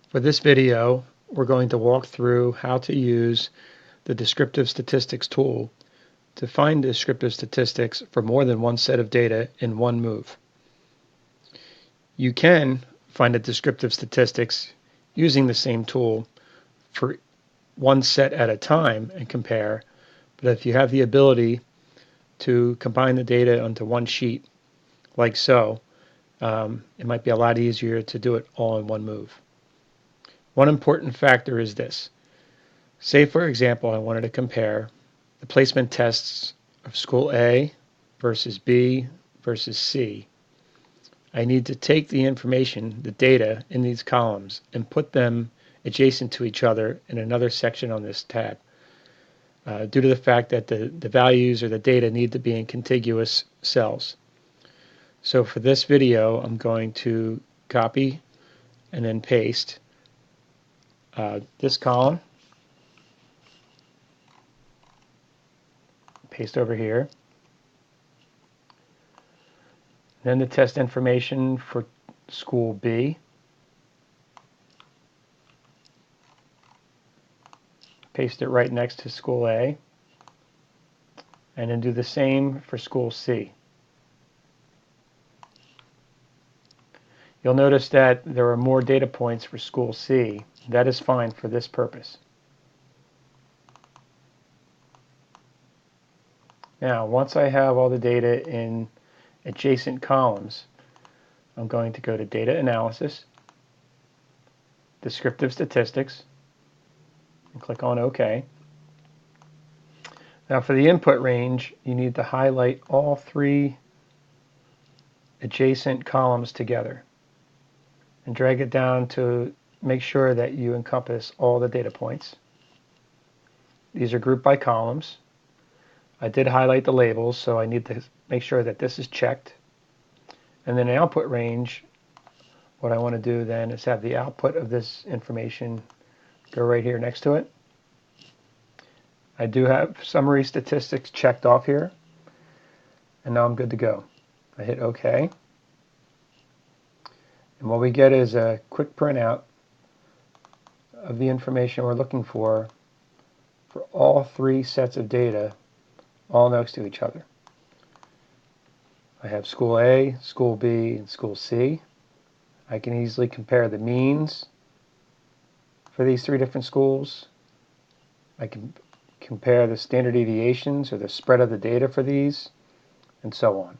For this video, we're going to walk through how to use the Descriptive Statistics tool to find descriptive statistics for more than one set of data in one move. You can find the descriptive statistics using the same tool for one set at a time and compare, but if you have the ability to combine the data onto one sheet, like so, it might be a lot easier to do it all in one move. One important factor is this. Say, for example, I wanted to compare the placement tests of school A versus B versus C. I need to take the information, the data in these columns, and put them adjacent to each other in another section on this tab, due to the fact that the values or the data need to be in contiguous cells. So for this video, I'm going to copy and then paste this column, paste over here. Then the test information for school B. Paste it right next to school A. And then do the same for school C. You'll notice that there are more data points for school C. That is fine for this purpose. Now, once I have all the data in adjacent columns, I'm going to go to Data Analysis, Descriptive Statistics, and click on OK. Now for the input range, you need to highlight all three adjacent columns together and drag it down to make sure that you encompass all the data points. These are grouped by columns. I did highlight the labels, so I need to make sure that this is checked. And then the output range, what I want to do then is have the output of this information go right here next to it. I do have summary statistics checked off here, and now I'm good to go. I hit OK. And what we get is a quick printout of the information we're looking for all three sets of data all next to each other. I have school A, school B, and school C. I can easily compare the means for these three different schools. I can compare the standard deviations or the spread of the data for these, and so on.